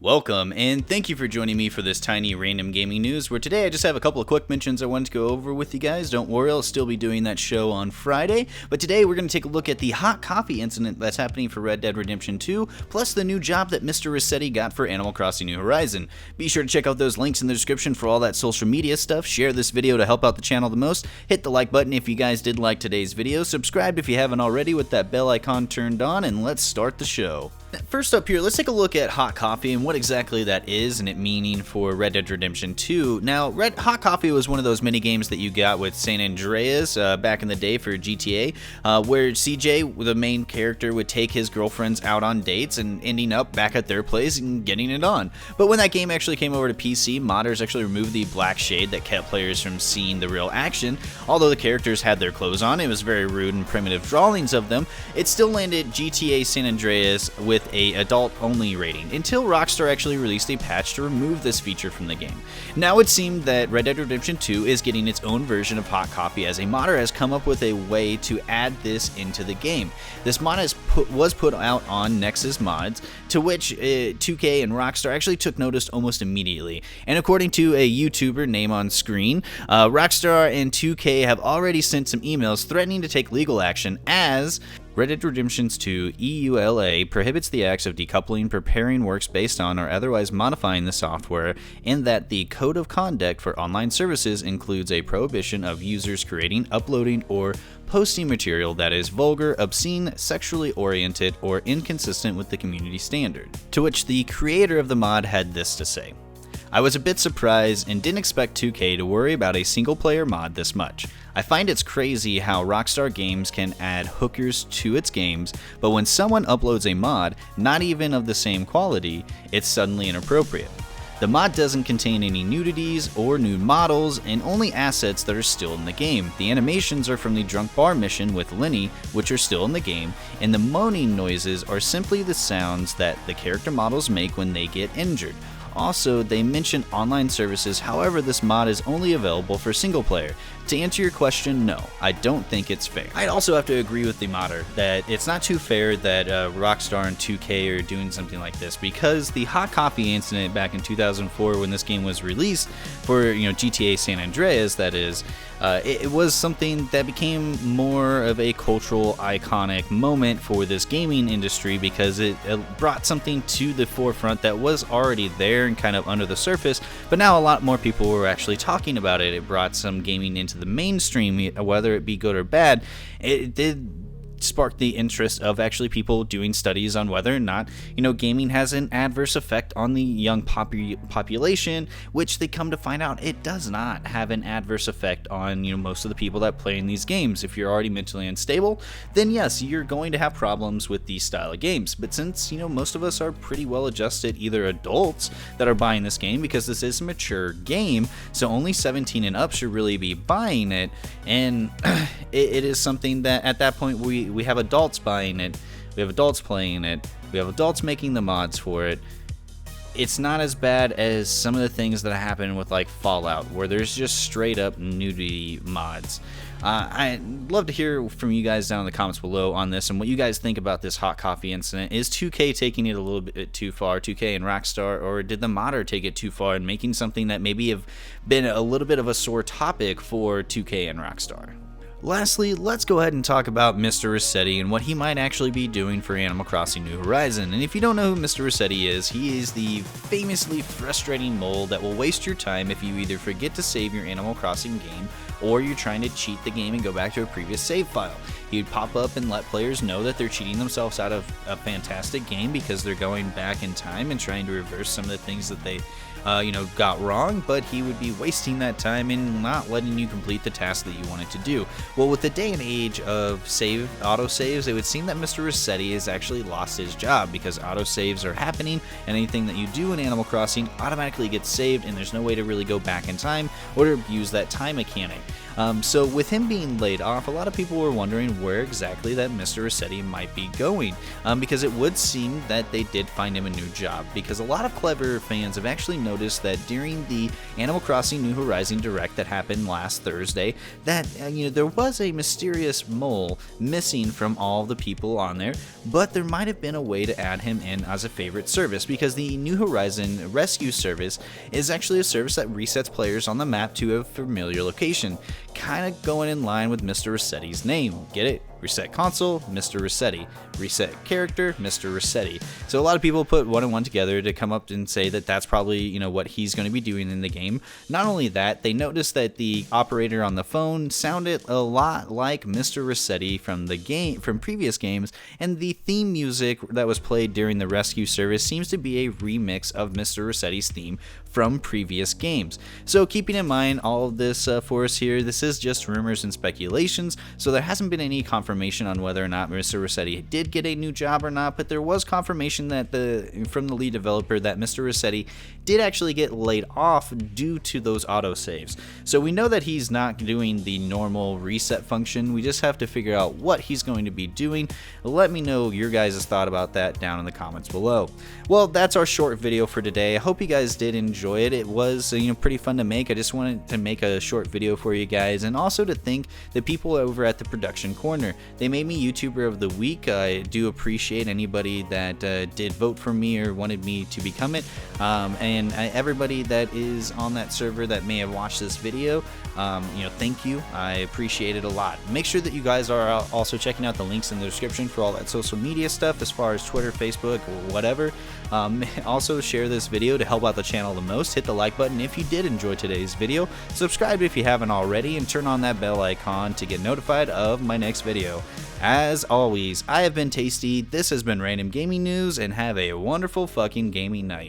Welcome, and thank you for joining me for this tiny random gaming news, where today I just have a couple of quick mentions I wanted to go over with you guys. Don't worry, I'll still be doing that show on Friday, but today we're going to take a look at the hot coffee incident that's happening for Red Dead Redemption 2, plus the new job that Mr. Resetti got for Animal Crossing New Horizon. Be sure to check out those links in the description for all that social media stuff, share this video to help out the channel the most, hit the like button if you guys did like today's video, subscribe if you haven't already with that bell icon turned on, and let's start the show. First up here, let's take a look at hot coffee and what exactly that is and its meaning for Red Dead Redemption 2. Now, hot coffee was one of those mini games that you got with San Andreas back in the day for GTA, where CJ, the main character, would take his girlfriends out on dates and ending up back at their place and getting it on. But when that game actually came over to PC, modders actually removed the black shade that kept players from seeing the real action. Although the characters had their clothes on, it was very rude and primitive drawings of them, it still landed GTA San Andreas with a adult-only rating, until Rockstar actually released a patch to remove this feature from the game. Now it seemed that Red Dead Redemption 2 is getting its own version of hot coffee, as a modder has come up with a way to add this into the game. This mod was put out on Nexus Mods, to which 2K and Rockstar actually took notice almost immediately. And according to a YouTuber name on screen, Rockstar and 2K have already sent some emails threatening to take legal action, as Red Dead Redemption 2 EULA prohibits the acts of decoupling, preparing works based on, or otherwise modifying the software, and that the Code of Conduct for online services includes a prohibition of users creating, uploading, or posting material that is vulgar, obscene, sexually oriented, or inconsistent with the community standard. To which the creator of the mod had this to say: "I was a bit surprised and didn't expect 2K to worry about a single player mod this much. I find it's crazy how Rockstar Games can add hookers to its games, but when someone uploads a mod, not even of the same quality, it's suddenly inappropriate. The mod doesn't contain any nudities or nude models, and only assets that are still in the game. The animations are from the Drunk Bar mission with Lenny, which are still in the game, and the moaning noises are simply the sounds that the character models make when they get injured. Also, they mention online services, however this mod is only available for single player. To answer your question, no, I don't think it's fair." I'd also have to agree with the modder that it's not too fair that Rockstar and 2K are doing something like this, because the hot coffee incident back in 2004 when this game was released for GTA San Andreas, that is, it was something that became more of a cultural iconic moment for this gaming industry, because it brought something to the forefront that was already there and kind of under the surface, but now a lot more people were actually talking about it. It brought some gaming into the mainstream, whether it be good or bad. It did spark the interest of actually people doing studies on whether or not gaming has an adverse effect on the young population, which they come to find out it does not have an adverse effect on most of the people that play in these games. If you're already mentally unstable, then yes, you're going to have problems with these style of games. But since most of us are pretty well adjusted, either adults that are buying this game, because this is a mature game, so only 17 and up should really be buying it, and it is something that at that point we have adults buying it, we have adults playing it, we have adults making the mods for it. It's not as bad as some of the things that happen with like Fallout, where there's just straight up nudity mods. I'd love to hear from you guys down in the comments below on this and what you guys think about this hot coffee incident. Is 2K taking it a little bit too far, 2K and Rockstar, or did the modder take it too far and making something that maybe have been a little bit of a sore topic for 2K and Rockstar? Lastly, let's go ahead and talk about Mr. Resetti and what he might actually be doing for Animal Crossing New Horizon. And if you don't know who Mr. Resetti is, he is the famously frustrating mole that will waste your time if you either forget to save your Animal Crossing game or you're trying to cheat the game and go back to a previous save file. He would pop up and let players know that they're cheating themselves out of a fantastic game because they're going back in time and trying to reverse some of the things that they got wrong, but he would be wasting that time and not letting you complete the task that you wanted to do. Well, with the day and age of autosaves, it would seem that Mr. Resetti has actually lost his job, because autosaves are happening and anything that you do in Animal Crossing automatically gets saved, and there's no way to really go back in time or to use that time mechanic. So with him being laid off, a lot of people were wondering where exactly that Mr. Resetti might be going, because it would seem that they did find him a new job, because a lot of clever fans have actually noticed that during the Animal Crossing New Horizons Direct that happened last Thursday, that there was a mysterious mole missing from all the people on there, but there might have been a way to add him in as a favorite service, because the New Horizon Rescue service is actually a service that resets players on the map to a familiar location, kind of going in line with Mr. Resetti's name. Get it? Reset console, Mr. Resetti. Reset character, Mr. Resetti. So a lot of people put one and one together to come up and say that that's probably, what he's going to be doing in the game. Not only that, they noticed that the operator on the phone sounded a lot like Mr. Resetti from previous games, and the theme music that was played during the rescue service seems to be a remix of Mr. Resetti's theme from previous games. So keeping in mind all of this for us here, this is just rumors and speculations, so there hasn't been any confirmation on whether or not Mr. Resetti did get a new job or not, but there was confirmation that from the lead developer that Mr. Resetti did actually get laid off due to those autosaves. So we know that he's not doing the normal reset function. We just have to figure out what he's going to be doing. Let me know your guys' thought about that down in the comments below. Well, that's our short video for today. I hope you guys did enjoy it. It was pretty fun to make. I just wanted to make a short video for you guys, and also to thank the people over at the Production Corner. They made me YouTuber of the week. I do appreciate anybody that did vote for me or wanted me to become it, and everybody that is on that server that may have watched this video, thank you. I appreciate it a lot. Make sure that you guys are also checking out the links in the description for all that social media stuff as far as Twitter, Facebook, or whatever. Also share this video to help out the channel the most. Hit the like button if you did enjoy today's video. Subscribe if you haven't already, and turn on that bell icon to get notified of my next video. As always, I have been Tasty, this has been Random Gaming News, and have a wonderful fucking gaming night.